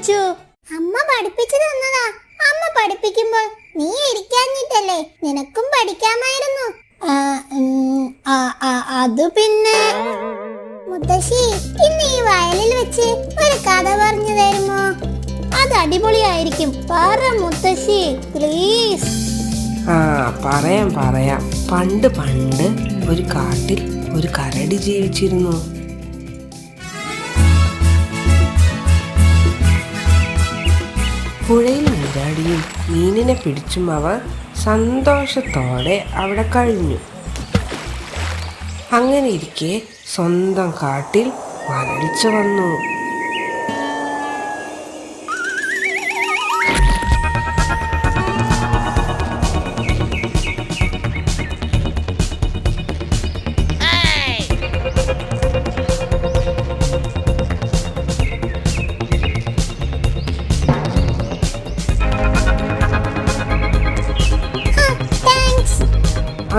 പഠിച്ചു? അമ്മ പഠിപ്പിച്ചു തന്നതാ. അമ്മ പഠിപ്പിക്കുമ്പോൾ നീ ഇരിക്കാഞ്ഞിട്ടല്ലേ? നിനക്കും പഠിക്കാമായിരുന്നു. അത് പിന്നെ മുത്തശ്ശി, ഇന്ന് ഈ വയലിൽ വെച്ച് ഒരു കഥ പറഞ്ഞു തരുമോ? അത് അടിപൊളിയായിരിക്കും. പറ മുത്തശ്ശി, പ്ലീസ്. പറയാം. പണ്ട് ഒരു കാട്ടിൽ ഒരു കരടി ജീവിച്ചിരുന്നു. പുഴയിൽ നീരാടിയും മീനിനെ പിടിച്ചും അവർ സന്തോഷത്തോടെ അവിടെ കഴിഞ്ഞു. അങ്ങനെ ഇരിക്കെ സ്വന്തം കാട്ടിൽ വരൾച്ച വന്നു.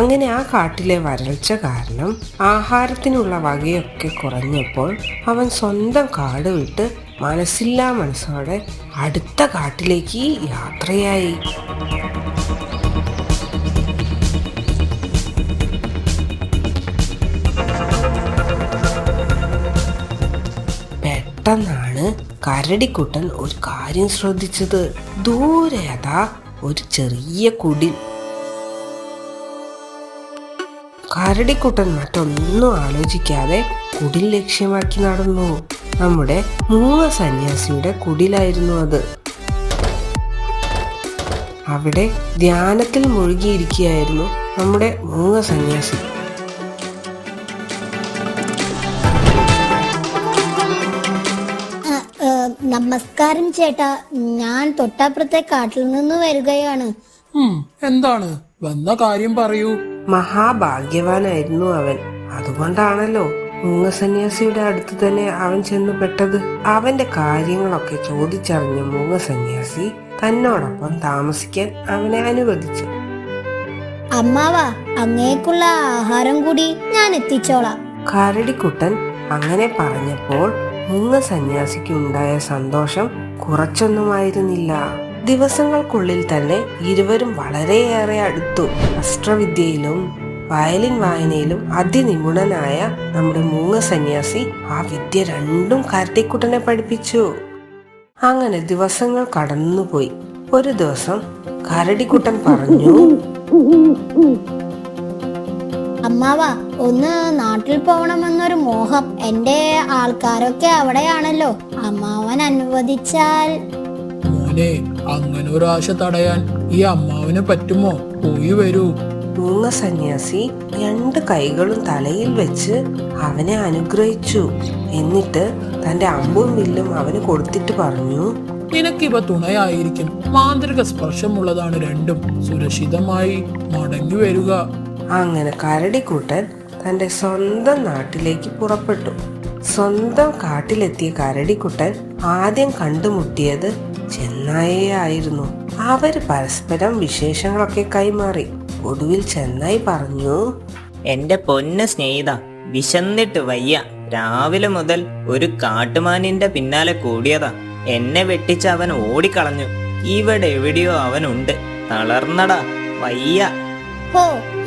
അങ്ങനെ ആ കാട്ടിലെ വരൾച്ച കാരണം ആഹാരത്തിനുള്ള വകയൊക്കെ കുറഞ്ഞപ്പോൾ അവൻ സ്വന്തം കാട് വിട്ട് മനസ്സില്ലാ മനസ്സോടെ അടുത്ത കാട്ടിലേക്ക് യാത്രയായി. പെട്ടെന്നാണ് കരടിക്കുട്ടൻ ഒരു കാര്യം ശ്രദ്ധിച്ചത്. ദൂരെ അതാ ഒരു ചെറിയ കുടിൽ. കരടിക്കുട്ടൻ മറ്റൊന്നും ആലോചിക്കാതെ കുടിൽ ലക്ഷ്യമാക്കി നടന്നു. നമ്മുടെ മൂങ്ങ സന്യാസിയുടെ കുടിലായിരുന്നു അത്. അവിടെ ധ്യാനത്തിൽ മുഴുകിയിരിക്കുകയായിരുന്നു നമ്മുടെ മൂങ്ങ സന്യാസി. നമസ്കാരം ചേട്ടാ, ഞാൻ തൊട്ടപ്പുറത്തെ കാട്ടിൽ നിന്ന് വരികയാണ്. എന്താണ്? വന്ന കാര്യം പറയൂ. മഹാഭാഗ്യവാനായിരുന്നു അവൻ. അതുകൊണ്ടാണല്ലോ മൂങ്ങ സന്യാസിയുടെ അടുത്ത് തന്നെ അവൻ ചെന്ന് പെട്ടത്. അവന്റെ കാര്യങ്ങളൊക്കെ ചോദിച്ചറിഞ്ഞ മൂങ്ങ സന്യാസി തന്നോടൊപ്പം താമസിക്കാൻ അവനെ അനുവദിച്ചു. അമ്മാവാ, അങ്ങേക്കുള്ള ആഹാരം കൂടി ഞാൻ എത്തിച്ചോളാം. കരടിക്കുട്ടൻ അങ്ങനെ പറഞ്ഞപ്പോൾ മൂങ്ങ സന്യാസിക്ക് ഉണ്ടായ സന്തോഷം കുറച്ചൊന്നുമായിരുന്നില്ല. ദിവസങ്ങൾക്കുള്ളിൽ തന്നെ ഇരുവരും വളരെയേറെ അടുത്തു. അസ്ത്രവിദ്യയിലും വയലിൻ വായനയിലും അതിനിപുണനായ നമ്മുടെ മൂങ്ങ സന്യാസി ആ വിദ്യ രണ്ടും കരടിക്കുട്ടനെ പഠിപ്പിച്ചു. അങ്ങനെ ദിവസങ്ങൾ കടന്നുപോയി. ഒരു ദിവസം കരടിക്കുട്ടൻ പറഞ്ഞു, അമ്മാവാ, ഒന്ന് നാട്ടിൽ പോകണമെന്നൊരു മോഹം. എന്റെ ആൾക്കാരൊക്കെ അവിടെയാണല്ലോ. അമ്മാവൻ അനുവദിച്ചാൽ. മോനെ, അങ്ങനെ ഒരാശ തടയാൻ ഈ അമ്മാവന് പറ്റുമോ? പോയി വരൂ. മൂങ്ങ സന്യാസി 2 കൈകളും തലയിൽ വെച്ച് അവനെ അനുഗ്രഹിച്ചു. എന്നിട്ട് തന്റെ അമ്പും വില്ലും അവന് കൊടുത്തിട്ട് പറഞ്ഞു, നിനക്കിവ തുണയായിരിക്കും. മാന്ത്രിക സ്പർശമുള്ളതാണ് രണ്ടും. സുരക്ഷിതമായി മടങ്ങി വരിക. അങ്ങനെ കരടിക്കുട്ടൻ തന്റെ സ്വന്തം നാട്ടിലേക്ക് പുറപ്പെട്ടു. സ്വന്തം കാട്ടിലെത്തിയ കരടിക്കുട്ടൻ ആദ്യം കണ്ടുമുട്ടിയത് ചെന്നായയെ ആയിരുന്നു. അവര് പരസ്പരം വിശേഷങ്ങളൊക്കെ കൈമാറി. ഒടുവിൽ ചെന്നായി പറഞ്ഞു, എന്റെ പൊന്ന് സ്നേഹിത, വിശന്നിട്ട് വയ്യ. രാവിലെ മുതൽ ഒരു കാട്ടുമാനിന്റെ പിന്നാലെ കൂടിയതാ. എന്നെ വെട്ടിച്ച് അവൻ ഓടിക്കളഞ്ഞു. ഇവിടെ എവിടെയോ അവനുണ്ട്. തളർന്നടാ, വയ്യ. ഓ,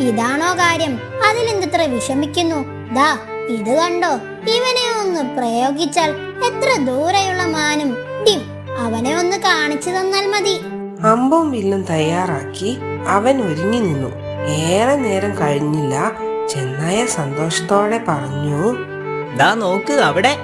ഇതാണോ കാര്യം? അതിലെന്തത്ര വിഷമിക്കുന്നു? ദാ ഇത് കണ്ടോ? ഇവനെ ഒന്ന് പ്രയോഗിച്ചാൽ എത്ര ദൂരെയുള്ള മാനും ഡിം. അവനെ ഒന്ന് കാണിച്ചു തന്നാൽ മതി. അമ്പും വില്ലും തയ്യാറാക്കി അവൻ ഒരുങ്ങി നിന്നു. ഏറെ നേരം കഴിഞ്ഞില്ല, ചെന്നായ സന്തോഷത്തോടെ പറഞ്ഞു, ദാ നോക്ക് അവിടെ.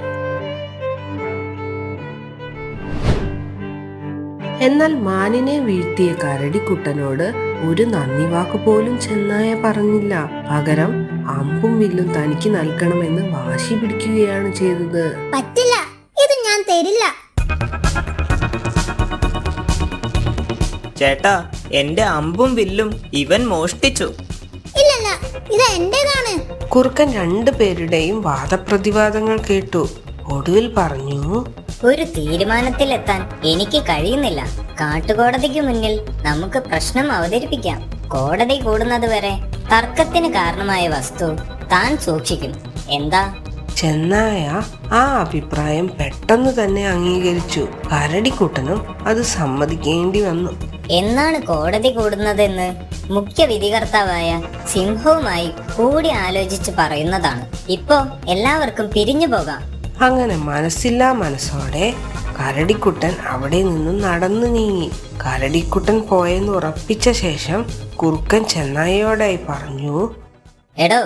എന്നാൽ മാനിനെ വീഴ്ത്തിയ കരടിക്കുട്ടനോട് ഒരു നന്ദി വാക്ക് പോലും ചെന്നായ പറഞ്ഞില്ല. പകരം അമ്പും വില്ലും തനിക്ക് നൽകണമെന്ന് വാശി പിടിക്കുകയാണ് ചെയ്തത്. പറ്റില്ല, ഇത് ഞാൻ തരില്ല. ചേട്ടാ, എന്റെ അമ്പും വില്ലും ഇവൻ മോഷ്ടിച്ചു. ഇല്ലല്ല, ഇത് എന്റേതാണ്. കുറുക്കൻ 2 പേരുടെയും വാദപ്രതിവാദങ്ങൾ കേട്ടു. ഒടുവിൽ പറഞ്ഞു, ഒരു തീരുമാനത്തിലെത്താൻ എനിക്ക് കഴിയുന്നില്ല. കാട്ടുകോടതിക്ക് മുന്നിൽ നമുക്ക് പ്രശ്നം അവതരിപ്പിക്കാം. കോടതി കൂടുന്നത് വരെ തർക്കത്തിന് കാരണമായ വസ്തു താൻ സൂക്ഷിക്കും. എന്താ? ചെന്നായ ആ അഭിപ്രായം പെട്ടെന്ന് തന്നെ അംഗീകരിച്ചു. കരടിക്കുട്ടനും അത് സമ്മതിക്കേണ്ടി വന്നു. എന്നാണ് കോടതി കൂടുന്നതെന്ന് മുഖ്യ വിധികർത്താവായ സിംഹവുമായി കൂടി ആലോചിച്ച് പറയുന്നതാണ്. ഇപ്പോ എല്ലാവർക്കും പിരിഞ്ഞു പോകാം. അങ്ങനെ മനസ്സില്ലാ മനസ്സോടെ കരടിക്കുട്ടൻ അവിടെ നിന്നും നടന്നു നീങ്ങി. കരടിക്കുട്ടൻ പോയെന്ന് ഉറപ്പിച്ച ശേഷം കുറുക്കൻ ചെന്നായയോടായി പറഞ്ഞു, എടോ,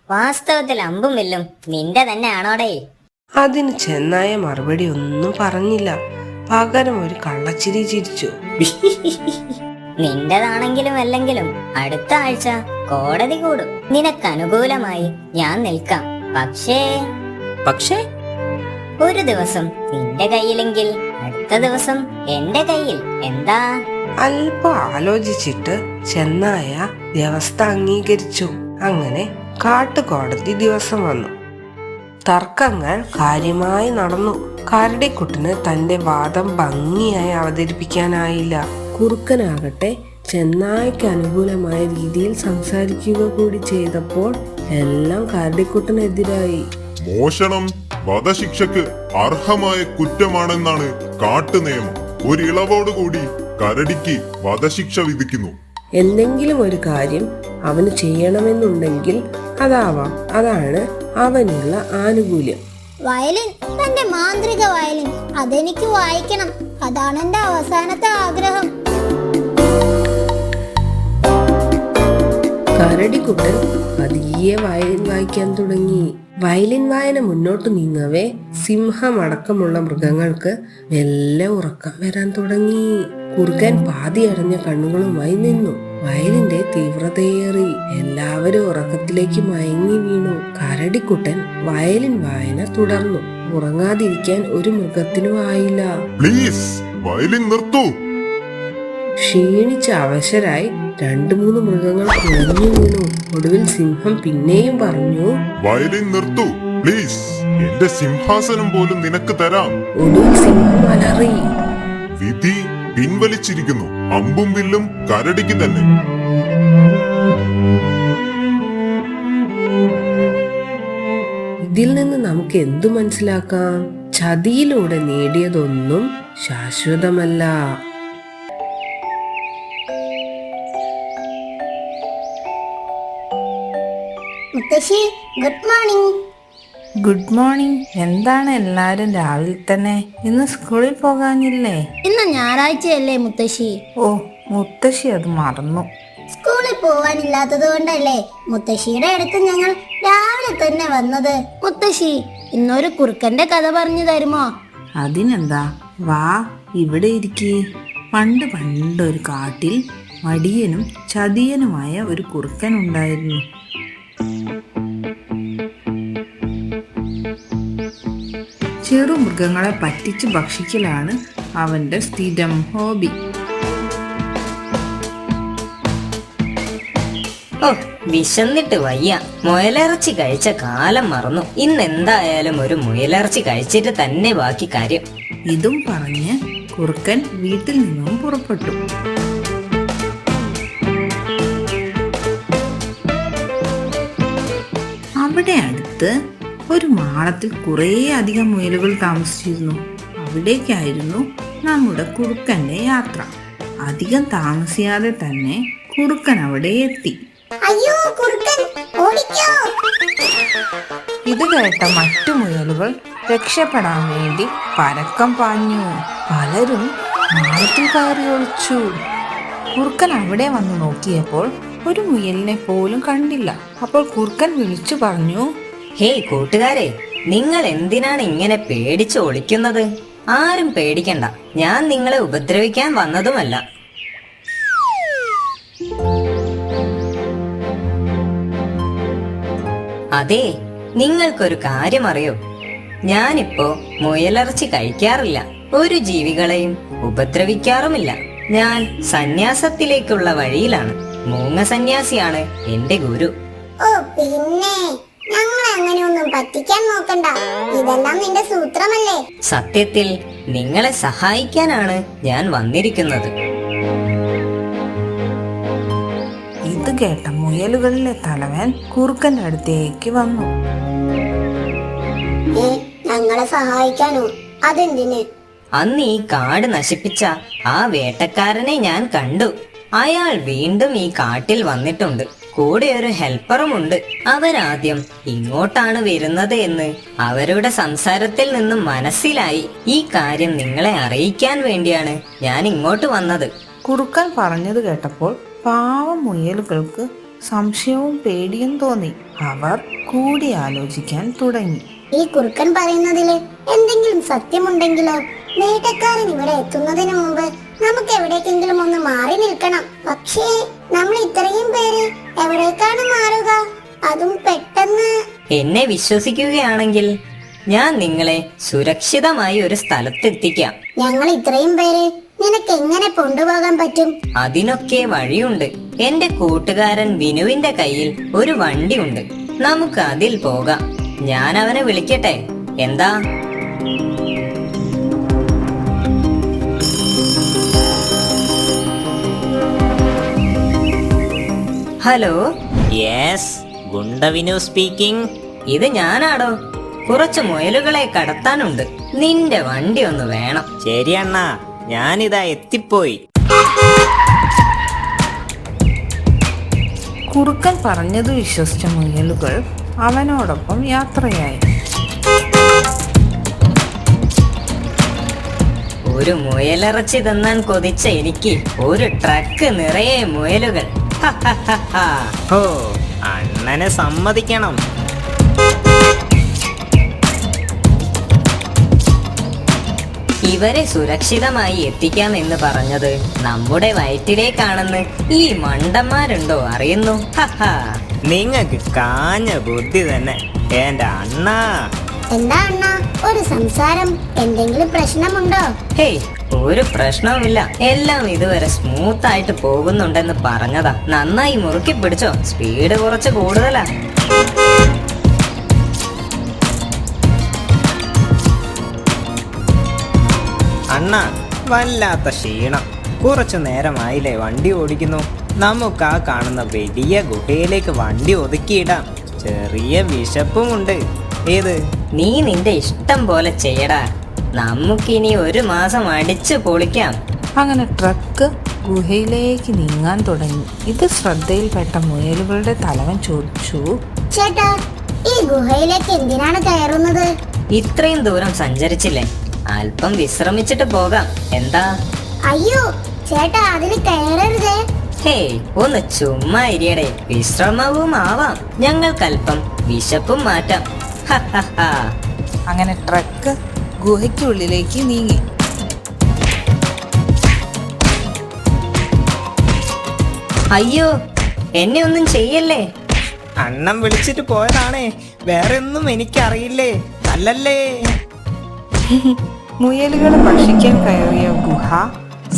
വാസ്തവത്തിൽ അമ്പും വില്ലും നിന്റെ തന്നെ ആണോടേ? അതിന് ചെന്നായ മറുപടി ഒന്നും പറഞ്ഞില്ല. പകരം ഒരു കള്ളച്ചിരി ചിരിച്ചു. നിന്റേതാണെങ്കിലും അല്ലെങ്കിലും അടുത്ത ആഴ്ച കോടതി കൂടും. നിനക്ക് അനുകൂലമായി ഞാൻ നിൽക്കാം. പക്ഷേ ഒരു ദിവസം നിന്റെ കയ്യിലെങ്കിൽ അടുത്ത ദിവസം എന്റെ കയ്യിൽ. എന്താ? അല്പം ആലോചിച്ചിട്ട് ചെന്നായ വ്യവസ്ഥ അംഗീകരിച്ചു. അങ്ങനെ കാട്ടുകോടതി ദിവസം വന്നു. തർക്കങ്ങൾ കാര്യമായി നടന്നു. കരടിക്കുട്ടന് തന്റെ വാദം ഭംഗിയായി അവതരിപ്പിക്കാനായില്ല. കുറുക്കനാകട്ടെ ചെന്നായ്ക്ക് അനുകൂലമായ രീതിയിൽ സംസാരിക്കുക കൂടി ചെയ്തപ്പോൾ എല്ലാം കരടിക്കുട്ടനെതിരായി. മോഷണം വധശിക്ഷക്ക് അർഹമായ കുറ്റമാണെന്നാണ് കാട്ടുനിയമം. ഒരിളവോടുകൂടി കരടിക്ക് വധശിക്ഷ വിധിക്കുന്നു. എന്തെങ്കിലും ഒരു കാര്യം അവന് ചെയ്യണമെന്നുണ്ടെങ്കിൽ അതാവാം. അതാണ് അവനുള്ള ആനുകൂല്യം. വയലിൻ, തന്റെ മാന്ത്രിക വയലിൻ, അതെനിക്ക് വായിക്കണം. അതാണ് എന്റെ അവസാനത്തെ ആഗ്രഹം. കരടിക്കുട്ടൻ പതിയെ വയലിൻ വായിക്കാൻ തുടങ്ങി. വയലിൻ വായന മുന്നോട്ട് നീങ്ങവേ സിംഹമടക്കമുള്ള മൃഗങ്ങൾക്ക് മെല്ലെ ഉറക്കം വരാൻ തുടങ്ങി. കുറുക്കൻ പാതി അടഞ്ഞ കണ്ണുകളുമായി നിന്നു. വയലിന്റെ തീവ്രതയേറി എല്ലാവരും ഉറക്കത്തിലേക്ക് മയങ്ങി വീണു. കരടിക്കുട്ടൻ വയലിൻ വായന തുടർന്നു. ഉറങ്ങാതിരിക്കാൻ ഒരു മൃഗത്തിനും ആയില്ല. പ്ലീസ് വയലിൻ നിർത്തൂ. ക്ഷീണിച്ച അവശരായി 2-3 മൃഗങ്ങൾ കുഴഞ്ഞു വീണു. ഒടുവിൽ സിംഹം പിന്നെയും പറഞ്ഞു, വയലിൻ നിർത്തൂ പ്ലീസ്. എന്റെ സിംഹാസനം പോലും നിനക്ക് തരാം. ഒടുവിൽ സിംഹം അലറി. വിധി പിൻവലിച്ചിരിക്കുന്നു. അമ്പും വില്ലും കരടിക്ക് തന്നെ. ഇതിൽ നിന്ന് നമുക്ക് എന്തു മനസ്സിലാക്കാം? ചതിയിലൂടെ നേടിയതൊന്നും ശാശ്വതമല്ല. മുത്തശ്ശി, ഗുഡ് മോർണിംഗ്. Good morning. എന്താണ് എല്ലാരും രാവിലെ തന്നെ? ഇന്ന് സ്കൂളിൽ പോകാനില്ലേ? ഇന്ന് ഞായറാഴ്ചയല്ലേ മുത്തശ്ശി? ഓ, മുത്തശ്ശി അത് മറന്നു. സ്കൂളിൽ പോവാനില്ലാത്തത് കൊണ്ടല്ലേ മുത്തശ്ശിയുടെ അടുത്ത് ഞങ്ങൾ രാവിലെ തന്നെ വന്നത്. മുത്തശ്ശി, ഇന്നൊരു കുറുക്കന്റെ കഥ പറഞ്ഞു തരുമോ? അതിനെന്താ, വാ ഇവിടെ ഇരിക്കേ. പണ്ടൊരു കാട്ടിൽ മടിയനും ചതിയനുമായ ഒരു കുറുക്കൻ ഉണ്ടായിരുന്നു. ചെറുമൃഗങ്ങളെ പറ്റിച്ച് ഭക്ഷിക്കലാണ് അവന്റെ സ്ഥിരം ഹോബി. ഓ, വിശന്നിട്ട് വയ്യ. മുയലിറച്ചി കഴിച്ച കാലം മറന്നു. ഇന്ന് എന്തായാലും ഒരു മുയലിറച്ചി കഴിച്ചിട്ട് തന്നെ ബാക്കി കാര്യം. ഇതും പറഞ്ഞ് കുറുക്കൻ വീട്ടിൽ നിന്നും പുറപ്പെട്ടു. അവിടെ അടുത്ത് ഒരു മാളത്തിൽ കുറേ അധികം മുയലുകൾ താമസിച്ചിരുന്നു. അവിടേക്കായിരുന്നു നമ്മുടെ കുറുക്കന്റെ യാത്ര. അധികം താമസിയാതെ തന്നെ കുറുക്കൻ അവിടെ എത്തി. അയ്യോ കുറുക്കൻ, ഓടിക്കോ. ഇത് കേട്ട മറ്റു മുയലുകൾ രക്ഷപ്പെടാൻ വേണ്ടി പരക്കം പാഞ്ഞു. പലരും മാളത്തിൽ കയറി ഒളിച്ചു. കുറുക്കൻ അവിടെ വന്ന് നോക്കിയപ്പോൾ ഒരു മുയലിനെ പോലും കണ്ടില്ല. അപ്പോൾ കുറുക്കൻ വിളിച്ചു പറഞ്ഞു, ഹേയ് കൂട്ടുകാരെ, നിങ്ങൾ എന്തിനാണ് ഇങ്ങനെ പേടിച്ച് ഒളിക്കുന്നത്? ആരും പേടിക്കണ്ട, ഞാൻ നിങ്ങളെ ഉപദ്രവിക്കാൻ വന്നതുമല്ല. അതെ, നിങ്ങൾക്കൊരു കാര്യം അറിയോ? ഞാനിപ്പോ മുയലിറച്ചി കഴിക്കാറില്ല, ഒരു ജീവികളെയും ഉപദ്രവിക്കാറുമില്ല. ഞാൻ സന്യാസത്തിലേക്കുള്ള വഴിയിലാണ്. മൂങ്ങ സന്യാസിയാണ് എന്റെ ഗുരു. ഓ പിന്നെ, ഞങ്ങളെ അങ്ങനെയൊന്നും പറ്റിക്കാൻ നോക്കണ്ട. ഇതെല്ലാം നിന്റെ സൂത്രമല്ലേ? സത്യത്തിൽ നിങ്ങളെ സഹായിക്കാനാണ് ഞാൻ വന്നിരിക്കുന്നത്. ഇത് കേട്ട മുയലുകളിലെ തലവൻ കുറുക്കന്റെ അടുത്തേക്ക് വന്നു. ഞങ്ങളെ സഹായിക്കാനോ? അതെന്തിന്? അന്ന് ഈ കാട് നശിപ്പിച്ച ആ വേട്ടക്കാരനെ ഞാൻ കണ്ടു. അയാൾ വീണ്ടും ഈ കാട്ടിൽ വന്നിട്ടുണ്ട്. കൂടെ ഒരു ഹെൽപ്പറുമുണ്ട്. അവരാദ്യം ഇങ്ങോട്ടാണ് വരുന്നത് എന്ന് അവരുടെ സംസാരത്തിൽ നിന്നും മനസ്സിലായി. ഈ കാര്യം നിങ്ങളെ അറിയിക്കാൻ വേണ്ടിയാണ് ഞാൻ ഇങ്ങോട്ട് വന്നത്. കുറുക്കൻ പറഞ്ഞത് കേട്ടപ്പോൾ പാവം മുയലുകൾക്ക് സംശയവും പേടിയും തോന്നി. അവർ കൂടി ആലോചിക്കാൻ തുടങ്ങി. ഈ കുറുക്കൻ പറയുന്നതില് എന്തെങ്കിലും സത്യമുണ്ടെങ്കിലോ? വേട്ടക്കാരൻ ഇവിടെ എത്തുന്നതിന് മുമ്പ് നമുക്ക് എവിടേക്കെങ്കിലും ഒന്ന് മാറി നിൽക്കണം. പക്ഷേ നമ്മൾ ഇത്രയും പേര് എവിടേക്കാണ് മാറുക? അതും പെട്ടെന്ന്. എന്നെ വിശ്വസിക്കുകയാണെങ്കിൽ ഞാൻ നിങ്ങളെ സുരക്ഷിതമായി ഒരു സ്ഥലത്തെത്തിക്കാം. ഞങ്ങൾ ഇത്രയും പേര് നിനക്ക് എങ്ങനെ കൊണ്ടുപോകാൻ പറ്റും? അതിനൊക്കെ വഴിയുണ്ട്. എന്റെ കൂട്ടുകാരൻ വിനുവിന്റെ കയ്യിൽ ഒരു വണ്ടിയുണ്ട്. നമുക്ക് അതിൽ പോകാം. ഞാൻ അവനെ വിളിക്കട്ടെ, എന്താ? ഹലോ. യെസ്, ഗുണ്ടവിനു സ്പീക്കിംഗ്. ഇത് ഞാനാടോ. കുറച്ച് മുയലുകളെ കടത്താനുണ്ട്. നിന്റെ വണ്ടി ഒന്ന് വേണം. ശരി അണ്ണാ, ഞാനിതാ എത്തിപ്പോയി. കുറുക്കൻ പറഞ്ഞത് വിശ്വസിച്ച മുയലുകൾ അവനോടൊപ്പം യാത്രയായി. ഒരു മുയലിറച്ചി തിന്നാൻ കൊതിച്ച എനിക്ക് ഒരു ട്രക്ക് നിറയെ മുയലുകൾ. ഓ, അണ്ണനെ സമ്മതിക്കണം. ഇവരെ സുരക്ഷിതമായി എത്തിക്കാം എന്ന് പറഞ്ഞത് നമ്മുടെ വയറ്റിലേക്കാണെന്ന് ഈ മണ്ടന്മാരുണ്ടോ അറിയുന്നു? നിങ്ങക്ക് കാഞ്ഞ ബുദ്ധി തന്നെ എന്റെ അണ്ണാ. എന്താ അണ്ണാ ഒരു സംസാരം? എന്തെങ്കിലും പ്രശ്നമുണ്ടോ? ഹേയ്, ഒരു പ്രശ്നവുമില്ല. എല്ലാം ഇതുവരെ സ്മൂത്ത് ആയിട്ട് പോകുന്നുണ്ടെന്ന് പറഞ്ഞതാ. നന്നായി മുറുക്കി പിടിച്ചോ. സ്പീഡ് കുറച്ച് കൂടുതലാ. അണ്ണാ, വല്ലാത്ത ക്ഷീണം. കുറച്ചു നേരമായില്ലേ വണ്ടി ഓടിക്കുന്നു. നമുക്ക് ആ കാണുന്ന വലിയ ഗുഹയിലേക്ക് വണ്ടി ഒതുക്കിയിടാം. ചെറിയ വിശപ്പുമുണ്ട്. ഏത്? നീ നിന്റെ ഇഷ്ടം പോലെ ചെയ്യടാ. നമുക്കിനി 1 മാസം അടിച്ചു പൊളിക്കാം. അങ്ങനെ ട്രക്ക് ഗുഹയിലേക്ക് നീങ്ങാൻ തുടങ്ങി. ഇത് ശ്രദ്ധയിൽപ്പെട്ട മുയലുകളുടെ തലവൻ ചോദിച്ചു, ചേട്ടാ, ഈ ഗുഹയിലേക്ക് എന്തിനാണ് കയറുന്നത്? ഇത്രയും ദൂരം സഞ്ചരിച്ചില്ലേ, അല്പം വിശ്രമിച്ചിട്ട് പോകാം, എന്താ? അയ്യോ ചേട്ടാ, അതിന് കയറരുതേ. ഹേയ്, ഒന്ന് ചുമ്മാ ഇരിയടേ. വിശ്രമവും ആവാം, ഞങ്ങൾക്കല്പം വിശപ്പും മാറ്റാം. അങ്ങനെ ട്രക്ക് ഗുഹയ്ക്കുള്ളിലേക്ക് നീങ്ങി. അയ്യോ, എന്നെ ഒന്നും ചെയ്യല്ലേ. അണ്ണൻ വിളിച്ചിട്ട് പോയതാണേ, വേറെ ഒന്നും എനിക്കറിയില്ലേ, അല്ലല്ലേ? മുയലുകളെ ഭക്ഷിക്കാൻ കയറിയ ഗുഹ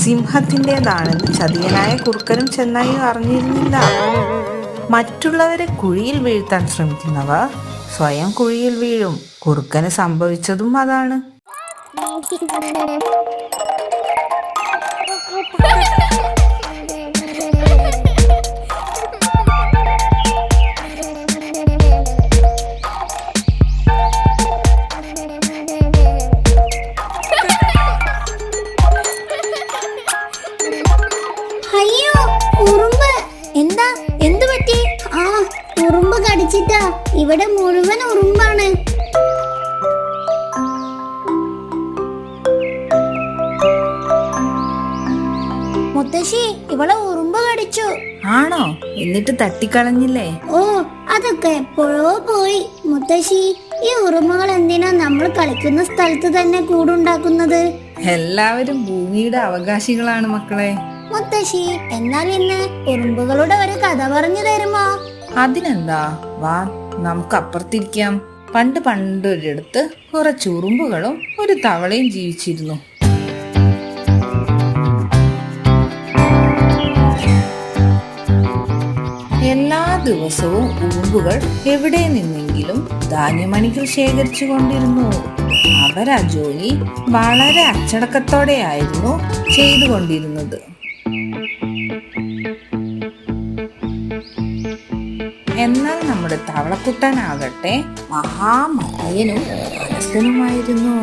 സിംഹത്തിൻ്റെതാണെന്ന് ചതിയനായ കുറുക്കനും ചെന്നായും അറിഞ്ഞിരുന്നില്ല. മറ്റുള്ളവരെ കുഴിയിൽ വീഴ്ത്താൻ ശ്രമിക്കുന്നവർ സ്വയം കുഴിയിൽ വീഴും. കുറുക്കന് സംഭവിച്ചതും അതാണ്. അയ്യോ, ഉറുമ്പ്! എന്താ, എന്തു പറ്റി? ആ, ഉറുമ്പ് കടിച്ചിട്ടാ. ഇവിടെ മുഴുവൻ ഉറുമ്പാണ്. മുത്തശ്ശി, ഇവളെ ഉറുമ്പ് കടിച്ചു. ആണോ? എന്നിട്ട് തട്ടിക്കളഞ്ഞില്ലേ? ഓ, അതൊക്കെ എപ്പോഴോ പോയി. മുത്തശ്ശി, ഈ ഉറുമ്പുകൾ എന്തിനാ നമ്മൾ കളിക്കുന്ന സ്ഥലത്ത് തന്നെ കൂടുണ്ടാക്കുന്നത്? എല്ലാവരും ഭൂമിയുടെ അവകാശികളാണ് മക്കളെ. മുത്തശ്ശി, എന്നാൽ ഇന്ന് ഉറുമ്പുകളുടെ ഒരു കഥ പറഞ്ഞു തരുമോ? അതിനെന്താ, വാ നമുക്ക് അപ്പുറത്തിരിക്കാം. പണ്ടൊരിടത്ത് കുറച്ച് ഉറുമ്പുകളും ഒരു തവളയും ജീവിച്ചിരുന്നു. എല്ലാ ദിവസവും ഉറുമ്പുകൾ എവിടെ നിന്നെങ്കിലും ധാന്യമണികൾ ശേഖരിച്ചു കൊണ്ടിരുന്നു. അവർ ആ ജോലി വളരെ അച്ചടക്കത്തോടെയായിരുന്നു ചെയ്തുകൊണ്ടിരുന്നത്. എന്നാൽ നമ്മുടെ തവളക്കുട്ടനാകട്ടെ മഹാമടിയനും അലസനുമായിരുന്നു.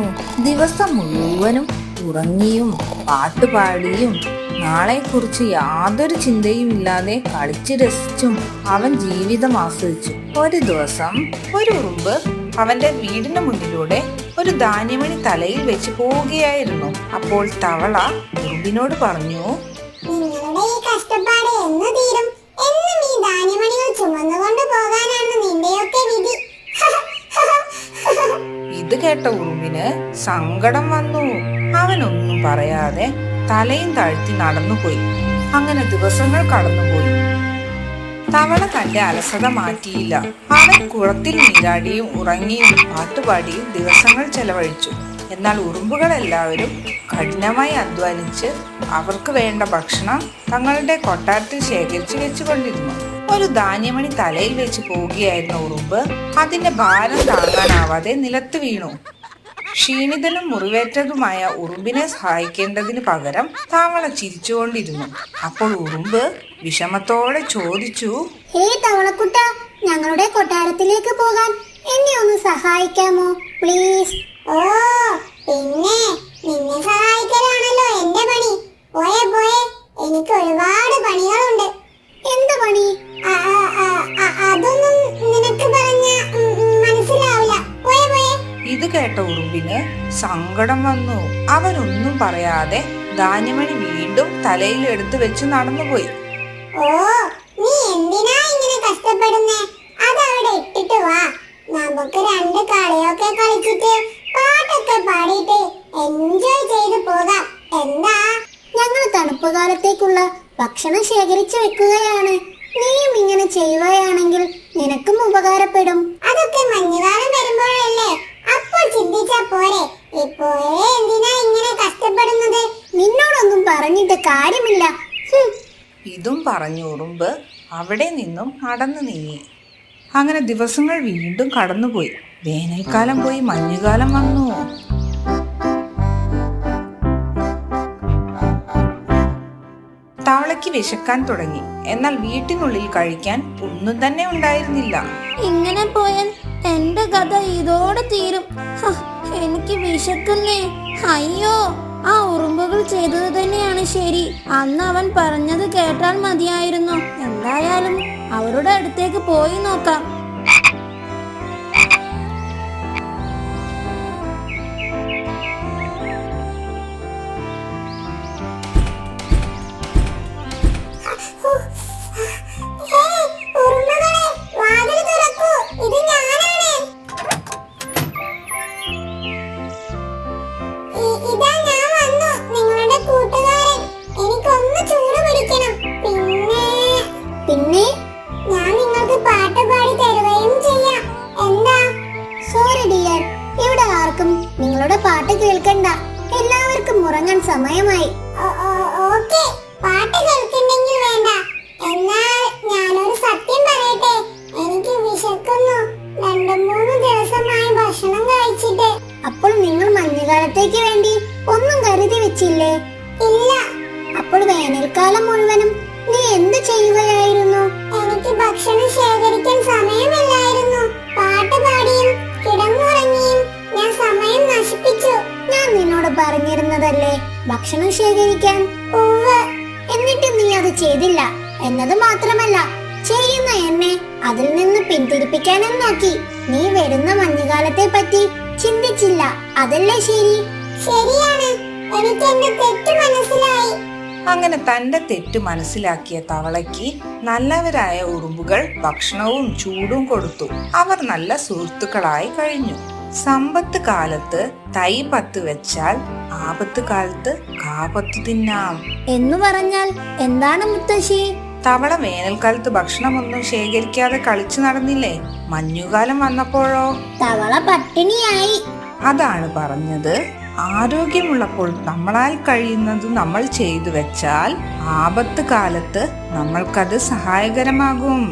ദിവസം മുഴുവനും ഉറങ്ങിയും പാട്ടുപാടിയും നാളെക്കുറിച്ച് യാതൊരു ചിന്തയും ഇല്ലാതെ കളിച്ചു രസിച്ചും അവൻ ജീവിതം ആസ്വദിച്ചു. ഒരു ദിവസം ഒരു ഉറുമ്പ് അവന്റെ വീടിന് മുന്നിലൂടെ ഒരു ധാന്യമണി തലയിൽ വെച്ച് പോവുകയായിരുന്നു. അപ്പോൾ തവള ഉറുമ്പിനോട് പറഞ്ഞു, നിങ്ങളുടെ ഈ കഷ്ടപ്പാട് എന്ന് തീരും? എന്നും ഈ ധാന്യമണികൾ ചുമന്നുകൊണ്ട് പോകാനാണ് നിന്റെയൊക്കെ വിധി. ഇത് കേട്ട ഉറുമ്പിന് സങ്കടം വന്നു. അവനൊന്നും പറയാതെ തലയും താഴ്ത്തി നടന്നുപോയി. അങ്ങനെ ദിവസങ്ങൾ കടന്നുപോയി. തവള തന്റെ അലസത മാറ്റിയില്ല. അവൻ കുളത്തിൽ നീരാടിയും ഉറങ്ങിയും പാട്ടുപാടിയും ദിവസങ്ങൾ ചെലവഴിച്ചു. എന്നാൽ ഉറുമ്പുകളെല്ലാവരും കഠിനമായി അധ്വാനിച്ച് അവർക്ക് വേണ്ട ഭക്ഷണം തങ്ങളുടെ കൊട്ടാരത്തിൽ ശേഖരിച്ചു വെച്ചുകൊണ്ടിരുന്നു. ഒരു ധാന്യമണി തലയിൽ വെച്ച് പോവുകയായിരുന്ന ഉറുമ്പ് അതിന്റെ ഭാരം താങ്ങാനാവാതെ നിലത്ത് വീണു. ക്ഷീണിതനും മുറിവേറ്റതുമായ ഉറുമ്പിനെ സഹായിക്കേണ്ടതിന് പകരം തവള ചിരിച്ചുകൊണ്ടിരുന്നു. അപ്പോൾ ഉറുമ്പ് വിഷമത്തോടെ ചോദിച്ചു, ഹേ തവളക്കുട്ട, ഞങ്ങളുടെ കൊട്ടാരത്തിലേക്ക് പോകാൻ എന്നെ ഒന്ന് സഹായിക്കാമോ പ്ലീസ്? ഓ പിന്നെ നിന്നെ സഹായിക്കലാണല്ലോ എന്റെ പണി. പോയെ പോയെ, എനിക്ക് ഒരുപാട് പണികളുണ്ട്. എന്ത് പണി? അതൊന്നും നിനക്ക് പറഞ്ഞ മനസ്സിലാവില്ല. പോയെ പോയെ. ഇത് കേട്ട ഉറുമ്പിന് സങ്കടം വന്നു. അവനൊന്നും പറയാതെ ധാന്യമണി വീണ്ടും തലയിൽ എടുത്തു വെച്ച് നടന്നുപോയി. ഓ, നീ എന്തിനാ ഇങ്ങനെ കഷ്ടപ്പെടുന്നേ? അതവിടെ ഇട്ടിട്ട് വാ, നമുക്ക് രണ്ട് കളിയൊക്കെ കളിച്ചിട്ട് പാട്ടൊക്കെ പാടിയിട്ട് എൻജോയ് ചെയ്ത് പോകാം. എന്താ? ഞങ്ങൾ തണുപ്പ് കാലത്തേക്കുള്ള ഭക്ഷണം ശേഖരിച്ചു വെക്കുകയാണ്. നീയും ഇങ്ങനെ ചെയ്യുകയാണെങ്കിൽ നിനക്കും ഉപകാരപ്പെടും. അതൊക്കെ മഞ്ഞുകാലം വരുമ്പോഴല്ലേ, അപ്പോൾ ചിന്തിച്ചാ പോരെ. ഇപ്പോഴേ എന്തിനാ ഇങ്ങനെ കഷ്ടപ്പെടുന്നത്? നിന്നോടൊന്നും പറഞ്ഞിട്ട് കാര്യമില്ല. ഇതും പറഞ്ഞു ഉറുമ്പ് അവിടെ നിന്നും നടന്നു നീങ്ങി. അങ്ങനെ ദിവസങ്ങൾ വീണ്ടും കടന്നുപോയി. വേനൽക്കാലം പോയി മഞ്ഞുകാലം വന്നു. തവളയ്ക്ക് വിശക്കാൻ തുടങ്ങി. എന്നാൽ വീട്ടിനുള്ളിൽ കഴിക്കാൻ ഒന്നും തന്നെ ഉണ്ടായിരുന്നില്ല. ഇങ്ങനെ പോയാൽ എന്റെ കഥ ഇതോടെ തീരും. എനിക്ക് വിശക്കുന്നേ. അയ്യോ, ആ ഉറുമ്പുകൾ ചെയ്തത് തന്നെയാണ് ശരി. അന്ന് അവൻ പറഞ്ഞത് കേട്ടാൽ മതിയായിരുന്നു. എന്തായാലും അവരുടെ അടുത്തേക്ക് പോയി നോക്കാം. പിന്നെ ഞാൻ നിങ്ങൾക്ക് പാട്ട് പാടി തരുകയും ചെയ്യാം. എന്താ? സോറി ഡിയർ, ഇവിടെ ആർക്കും നിങ്ങളുടെ പാട്ട് കേൾക്കണ്ട. എല്ലാവർക്കും ഉറങ്ങാൻ സമയമായി. ഓക്കേ, പാട്ട് കേൾക്കണ്ടെങ്കിൽ വേണ്ട. എന്നാൽ ഞാനൊരു സത്യം പറയട്ടെ, എനിക്ക് വിശക്കുന്നു. 2-3 ദിവസമായി ഭക്ഷണം കഴിച്ചിട്ട്. അപ്പോൾ നിങ്ങൾ മഞ്ഞുകാലത്തേക്ക് വേണ്ടി ഒന്നും കരുതി വെച്ചില്ലേ? ഇല്ല. അപ്പോൾ വേനൽക്കാലം മുഴുവനും നീ എന്ത് ചെയ്യുകയായിരുന്നു? എനിക്ക് ഭക്ഷണം ശേഖരിക്കാൻ സമയമില്ലായിരുന്നു. പാട്ട് പാടിയും കിടന്നുറങ്ങിയും ഞാൻ സമയം നശിപ്പിച്ചു. ഞാൻ നിന്നോട് പറഞ്ഞിരുന്നതല്ലേ ഭക്ഷണം ശേഖരിക്കാൻ. എന്നിട്ട് നീ അത് ചെയ്തില്ല. എന്നത് മാത്രമല്ല, ചെയ്യുന്ന എന്നെ അതിൽ നിന്ന് പിന്തിരിപ്പിക്കാനും നോക്കി. നീ വരുന്ന മഞ്ഞുകാലത്തെ പറ്റി ചിന്തിച്ചില്ല. അതല്ലേ ശരി? ശരിയാണ്, എനിക്ക് എന്റെ തെറ്റ് മനസ്സിലായി. അങ്ങനെ തന്റെ തെറ്റ് മനസ്സിലാക്കിയ തവളയ്ക്ക് നല്ലവരായ ഉറുമ്പുകൾ ഭക്ഷണവും ചൂടും കൊടുത്തു. അവർ നല്ല സുഹൃത്തുക്കളായി കഴിഞ്ഞു. സമ്പത്ത് കാലത്ത് തൈ പത്ത് വെച്ചാൽ ആപത്ത് കാലത്ത് കാപത്ത് തിന്നാം എന്ന് പറഞ്ഞാൽ എന്താണ് മുത്തശ്ശി? തവള വേനൽക്കാലത്ത് ഭക്ഷണമൊന്നും ശേഖരിക്കാതെ കളിച്ചു നടന്നില്ലേ? മഞ്ഞുകാലം വന്നപ്പോഴോ തവള പട്ടിണിയായി. അതാണ് പറഞ്ഞത്. ആരോഗ്യമുള്ളപ്പോൾ നമ്മളാൽ കഴിയുന്നത് നമ്മൾ ചെയ്തു വെച്ചാൽ ആപത്ത് കാലത്ത് നമ്മൾക്കത് സഹായകരമാകും.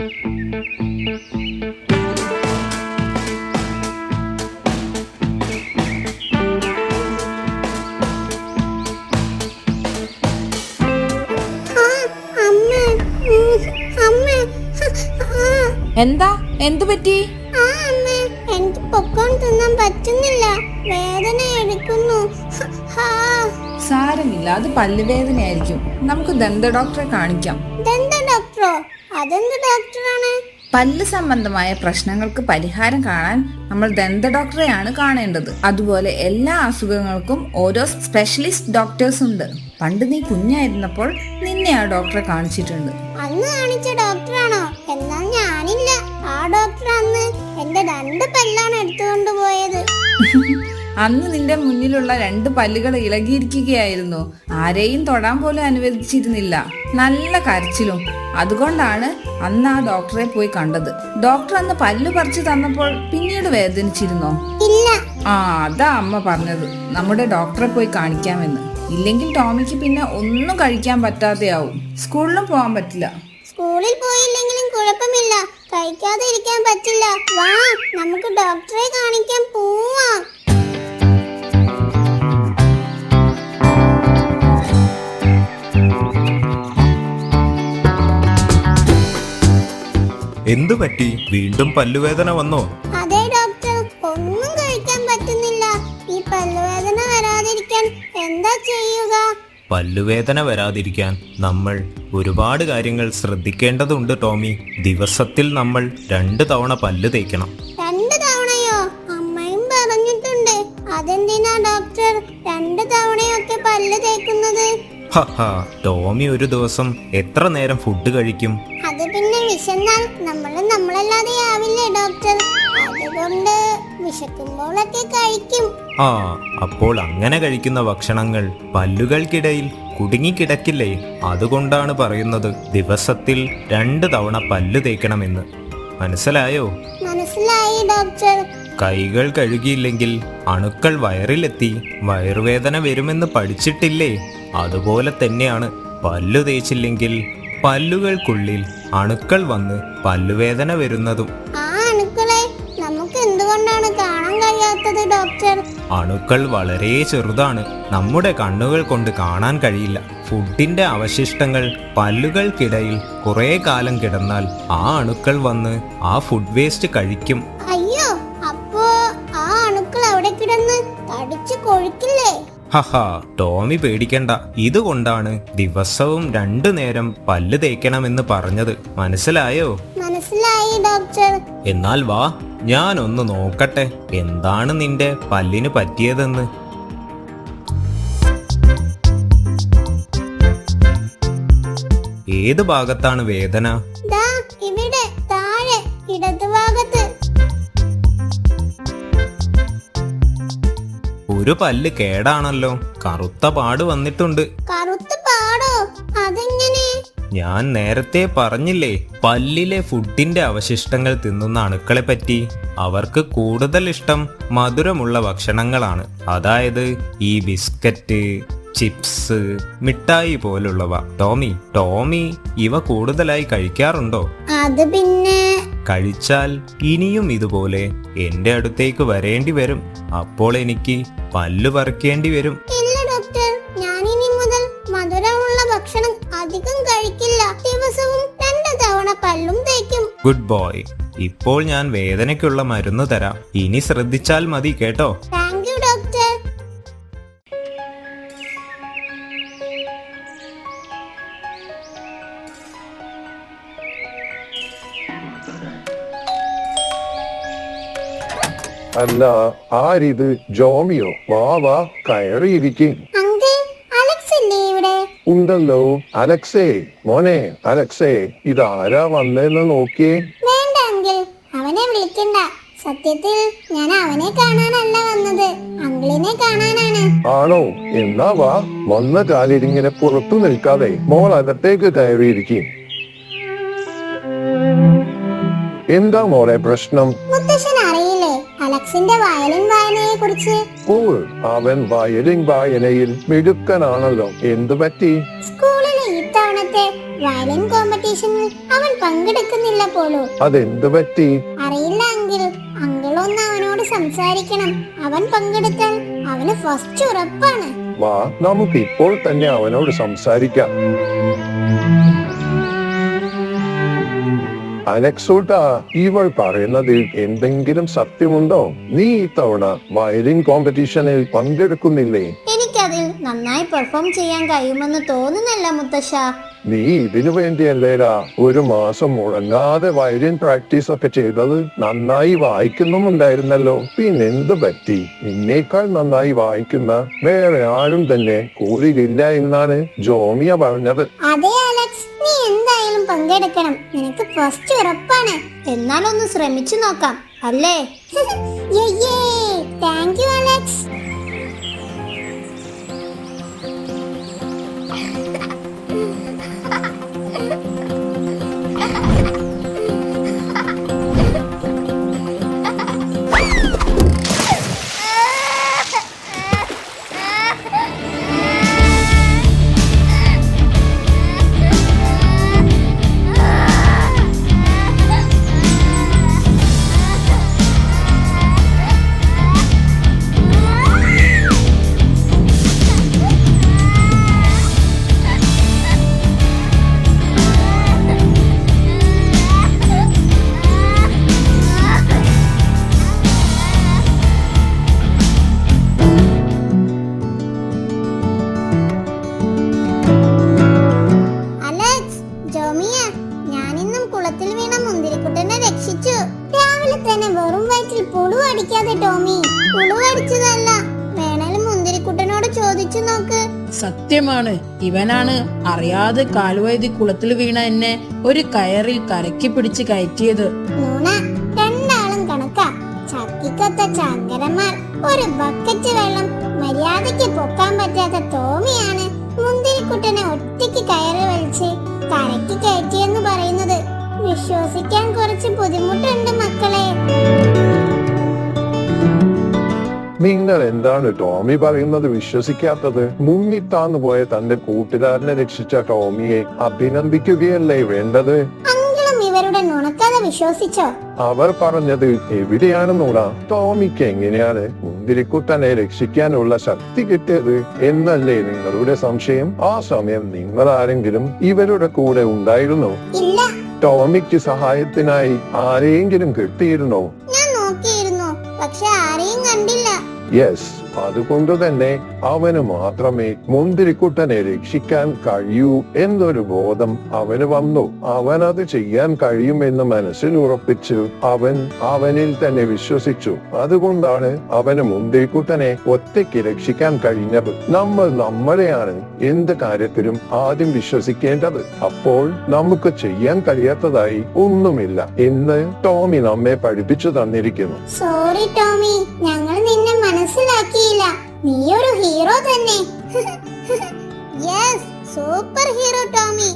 അമ്മ, അമ്മ, എന്താ എന്തു പറ്റി? അമ്മ, എനിക്ക് പൊക്കോൺ തിന്നാൻ പറ്റുന്നില്ല, വേദന എടുക്കുന്നു. സാരമില്ല, അത് പല്ലുവേദനയായിരിക്കും. നമുക്ക് ദന്ത ഡോക്ടറെ കാണിക്കാം. ഇതെന്താ ഡോക്ടറോ? അതെന്ത് ഡോക്ടറാണ്? പല്ല് സംബന്ധമായ പ്രശ്നങ്ങൾക്ക് പരിഹാരം കാണാൻ നമ്മൾ ദന്ത ഡോക്ടറെയാണ് കാണേണ്ടത്. അതുപോലെ എല്ലാ അസുഖങ്ങൾക്കും ഓരോ സ്പെഷ്യലിസ്റ്റ് ഡോക്ടേഴ്സ് ഉണ്ട്. പണ്ട് നീ കുഞ്ഞായിരുന്നപ്പോൾ നിന്നെ ആ ഡോക്ടറെ കാണിച്ചിട്ടുണ്ട്. അന്ന് കാണിച്ച ഡോക്ടറാണോ? എന്നാൽ ഞാനില്ല. ആ ഡോക്ടർ അന്ന് എന്റെ 2 പല്ലാണ് എടുത്തുകൊണ്ട് പോയത്. അന്ന് നിന്റെ മുന്നിലുള്ള 2 പല്ലുകൾ ഇളകിയിരിക്കുകയായിരുന്നു. ആരെയും തൊടാൻ പോലും അനുവദിച്ചിരുന്നില്ല. നല്ല കരച്ചിലും. അതുകൊണ്ടാണ് അന്ന് ആ ഡോക്ടറെ പോയി കണ്ടത്. ഡോക്ടർ അന്ന് പല്ല് പറിച്ചു തന്നപ്പോൾ പിന്നീട് വേദനിച്ചിരുന്നോ? ഇല്ല. അതാ അമ്മ പറഞ്ഞത്, നമ്മുടെ ഡോക്ടറെ പോയി കാണിക്കാമെന്ന്. ഇല്ലെങ്കിൽ ടോമിക്ക് പിന്നെ ഒന്നും കഴിക്കാൻ പറ്റാതെയാവും. സ്കൂളിലും പോകാൻ പറ്റില്ല. സ്കൂളിൽ പോയില്ലെങ്കിലും കുഴപ്പമില്ല, കഴിക്കാതെ ഇരിക്കാൻ പറ്റില്ല. വാ, നമുക്ക് ഡോക്ടറെ കാണിക്കാൻ പോവാം. എന്തു പറ്റി? വീണ്ടും പല്ലുവേദന വന്നോ? അതെ ഡോക്ടർ, ഒന്നും കഴിക്കാൻ പറ്റുന്നില്ല. ഈ പല്ലുവേദന വരാതിരിക്കാൻ എന്താ ചെയ്യുക? പല്ലുവേദന വരാതിരിക്കാൻ നമ്മൾ ഒരുപാട് കാര്യങ്ങൾ ശ്രദ്ധിക്കേണ്ടതുണ്ട് ടോമി. ദിവസത്തിൽ നമ്മൾ 2 തവണ പല്ല് തേക്കണം. 2 തവണയോ? അമ്മയും പറഞ്ഞിട്ടുണ്ട്. അതെന്തിനാ ഡോക്ടർ 2 തവണയൊക്കെ പല്ല് തേക്കുന്നത്? ഹഹാ, ടോമി ഒരു ദിവസം എത്ര നേരം ഫുഡ് കഴിക്കും? അത് പിന്നെ വിശന്നാൽ നമ്മളല്ലാതെ ആവില്ലേ ഡോക്ടർ? അതുകൊണ്ട് വിശക്കുമ്പോഴൊക്കെ കഴിക്കും. അപ്പോൾ അങ്ങനെ കഴിക്കുന്ന ഭക്ഷണങ്ങൾ പല്ലുകൾക്കിടയിൽ കുടുങ്ങിക്കിടക്കില്ലേ? അതുകൊണ്ടാണ് പറയുന്നത് ദിവസത്തിൽ 2 തവണ പല്ല് തേക്കണമെന്ന്. മനസ്സിലായോ? മനസ്സിലായി ഡോക്ടർ. കൈകൾ കഴുകിയില്ലെങ്കിൽ അണുക്കൾ വയറിലെത്തി വയറുവേദന വരുമെന്ന് പഠിച്ചിട്ടില്ലേ? അതുപോലെ തന്നെയാണ് പല്ലു തേച്ചില്ലെങ്കിൽ പല്ലുകൾക്കുള്ളിൽ അണുക്കൾ വന്ന് പല്ലുവേദന വരുന്നതും. ആ അണുക്കളെ നമുക്ക് എന്തുകൊണ്ടാണ് കാണാൻ കഴിയാത്തത് ഡോക്ടർ? അണുക്കൾ വളരെ ചെറുതാണ്, നമ്മുടെ കണ്ണുകൾ കൊണ്ട് കാണാൻ കഴിയില്ല. ഫുഡിന്റെ അവശിഷ്ടങ്ങൾ പല്ലുകൾക്കിടയിൽ കുറെ കാലം കിടന്നാൽ ആ അണുക്കൾ വന്ന് ആ ഫുഡ് വേസ്റ്റ് കഴിക്കും. അയ്യോ, അപ്പോ ആ അണുക്കൾ അവിടെ കിടന്ന് തടിച്ചു കൊഴുക്കില്ലേ? ഹഹാ, ടോമി പേടിക്കണ്ട. ഇതുകൊണ്ടാണ് ദിവസവും 2 നേരം പല്ല് തേക്കണമെന്ന് പറഞ്ഞത്. മനസ്സിലായോ? മനസ്സിലായി ഡോക്ടർ. എന്നാൽ വാ, ഞാനൊന്ന് നോക്കട്ടെ എന്താണ് നിന്റെ പല്ലിന് പറ്റിയതെന്ന്. ഏത് ഭാഗത്താണ് വേദന? ദാ ഇവിടെ താഴെ ഇടതുഭാഗത്ത്. ഒരു പല്ല് കേടാണല്ലോ, കറുത്ത പാട് വന്നിട്ടുണ്ട്. കറുത്ത പാടോ? അതെങ്ങനെ? ഞാൻ നേരത്തെ പറഞ്ഞില്ലേ, പല്ലിലെ ഫുഡിന്റെ അവശിഷ്ടങ്ങൾ തിന്നുന്ന അണുക്കളെ പറ്റി. അവർക്ക് കൂടുതൽ ഇഷ്ടം മധുരമുള്ള ഭക്ഷണങ്ങളാണ്. അതായത് ഈ ബിസ്ക്കറ്റ്, ചിപ്സ്, മിഠായി പോലുള്ളവ. ടോമി ഇവ കൂടുതലായി കഴിക്കാറുണ്ടോ? അത് പിന്നെ കഴിച്ചാൽ ഇനിയും ഇതുപോലെ എന്റെ അടുത്തേക്ക് വരേണ്ടി വരും. അപ്പോൾ എനിക്ക് പല്ല് പറിക്കേണ്ടി വരും. ഇല്ല ഡോക്ടർ, ഞാനിനി മുതൽ മധുരമുള്ള ഭക്ഷണം അധികം കഴിക്കില്ല. ദിവസവും 2 തവണ പല്ലും തേക്കും. Good boy. ഇപ്പോൾ ഞാൻ വേദനയ്ക്കുള്ള മരുന്ന് തരാം. ഇനി ശ്രദ്ധിച്ചാൽ മതി കേട്ടോ. Thank you doctor. അല്ല, ആരിത്? ജോമിയോ? വാ കയറിയിരിക്കും. അങ്കിൾ, അലക്സ് ഇല്ലേ ഇവിടെ? ഉണ്ടല്ലോ. അലക്സേ, മോനെ അലക്സേ, ഇതാരാ വന്നേന്ന് നോക്കിയേ. വേണ്ട അങ്കിൾ, അവനെ വിളിക്കണ്ട. സത്യത്തിൽ ഞാൻ അവനെ കാണാനല്ല വന്നത്, അങ്കിളിനെ കാണാനാണ്. ആണോ? എന്നാ വാ, വന്ന കാലിരിങ്ങനെ പുറത്തു നിൽക്കാതെ മോൾ അകത്തേക്ക് കയറിയിരിക്കും. എന്താ മോളെ പ്രശ്നം? മുത്തശ്ശൻ അറിയില്ലേ അലക്സിന്റെ വയലിൻ വായനയെ കുറിച്ച്? അവൻ വയലിൻ വായനയിൽ മിടുക്കനാണല്ലോ. എന്തു പറ്റി? സ്കൂളിലെ ഇത്തവണത്തെ വയലിൻ കോമ്പറ്റീഷനിൽ അവൻ പങ്കെടുക്കുന്നില്ല പോലൂ. അതെന്ത് പറ്റി? അറിയില്ല അങ്കിൾ. അങ്കിൾ ഒന്ന് അവനോട് സംസാരിക്കണം. അവൻ പങ്കെടുത്താൽ അവന് ഫസ്റ്റ് ഉറപ്പാണ്. വാ, നമുക്ക് ഇപ്പോൾ തന്നെ അവനോട് സംസാരിക്കാം. അലക്സൂട്ടാ, ഇവൾ പറയുന്നതിൽ എന്തെങ്കിലും സത്യമുണ്ടോ? നീ ഇത്തവണ വയലിൻ കോമ്പറ്റീഷനിൽ പങ്കെടുക്കുന്നില്ലേ? എനിക്കതിൽ നന്നായി പെർഫോം ചെയ്യാൻ കഴിയുമെന്ന് തോന്നുന്നില്ല മുത്തശ്ശ. നീ ഇതിനു വേണ്ടിയല്ലേടാ ഒരു മാസം മുടങ്ങാതെ വയലിൻ പ്രാക്ടീസ് ഒക്കെ ചെയ്തത്. നന്നായി വായിക്കുന്നുമുണ്ടായിരുന്നല്ലോ. പിന്നെന്ത് പറ്റി? നിന്നേക്കാൾ നന്നായി വായിക്കുന്ന വേറെ ആരും തന്നെ കൂടിയില്ല എന്നാണ് ജോമിയ പറഞ്ഞത്. അതെ അലക്സ്, നീ എന്തായാലും പങ്കെടുക്കണം. നിനക്ക് ഫസ്റ്റ് ഉറപ്പാണ്. എന്നാലൊന്ന് ശ്രമിച്ചു നോക്കാം അല്ലേ? Thank you Alex. രാവിലെ തന്നെ വെറും വയറ്റിൽ പുളു അടിക്കാതെ ടോമി. പുളു അടിച്ചതല്ല, വേണേലും മുന്തിരിക്കുട്ടനോട് ചോദിച്ചു നോക്ക്. സത്യമാണ്, ഇവനാണ് അറിയാതെ കാൽവഴുതി കുളത്തിൽ വീണ എന്നെ ഒരു കയറിൽ കരക്കി പിടിച്ച് കയറ്റിയത്. നുണ, രണ്ടാളും കണക്കാ. ചക്കിക്കൊത്ത ചങ്കരന്മാർ. ഒരു ബക്കറ്റ് വെള്ളം മര്യാദയ്ക്ക് പൊക്കാൻ പറ്റാത്ത ടോമിയാണ് മുന്തിരിക്കുട്ടനെ ഒറ്റയ്ക്ക് കയറി വലിച്ച് കരക്കി കയറ്റിയെന്ന് പറയുന്നത്. വിശ്വസിക്കാൻ കുറച്ച് ബുദ്ധിമുട്ടുണ്ട് മക്കളെ. നിങ്ങൾ എന്താണ് ടോമി പറയുന്നത് വിശ്വസിക്കാത്തത്? മുങ്ങിത്താന്നു പോയ തന്റെ കൂട്ടുകാരനെ രക്ഷിച്ച ടോമിയെ അഭിനന്ദിക്കുകയല്ലേ വേണ്ടത്? അങ്കിളും ഇവരുടെ നുണക്കഥ വിശ്വസിച്ചോ? അവർ പറഞ്ഞത് എവിടെയാണെന്നൂടാ? ടോമിക്ക് എങ്ങനെയാണ് മുന്തിരിക്കുട്ടനെ രക്ഷിക്കാനുള്ള ശക്തി കിട്ടിയത് എന്നല്ലേ നിങ്ങളുടെ സംശയം? ആ സമയം നിങ്ങൾ ആരെങ്കിലും ഇവരുടെ കൂടെ ഉണ്ടായിരുന്നോ? ഇല്ല. ടോമിക്ക് സഹായത്തിനായി ആരെയെങ്കിലും കിട്ടിയിരുന്നോ? ഞാൻ നോക്കിയിരുന്നു, പക്ഷെ ആരെയും കണ്ടില്ല. യെസ്, അതുകൊണ്ട് തന്നെ അവന് മാത്രമേ മുന്തിരിക്കുട്ടനെ രക്ഷിക്കാൻ കഴിയൂ എന്നൊരു ബോധം അവന് വന്നു. അവനത് ചെയ്യാൻ കഴിയുമെന്ന് മനസ്സിൽ ഉറപ്പിച്ചു അവനിൽ തന്നെ വിശ്വസിച്ചു. അതുകൊണ്ടാണ് അവന് മുന്തിരിക്കുട്ടനെ ഒറ്റയ്ക്ക് രക്ഷിക്കാൻ കഴിഞ്ഞത്. നമ്മൾ നമ്മളെയാണ് എന്ത് കാര്യത്തിലും ആദ്യം വിശ്വസിക്കേണ്ടത്. അപ്പോൾ നമുക്ക് ചെയ്യാൻ കഴിയാത്തതായി ഒന്നുമില്ല എന്ന് ടോമി നമ്മെ പഠിപ്പിച്ചു തന്നിരിക്കുന്നു. സോറി ടോമി, ഞങ്ങൾ നിന്നെ മനസ്സിലാക്കിയില്ല. നീ ഒരു ഹീറോ തന്നെ. Yes, super hero Tomy.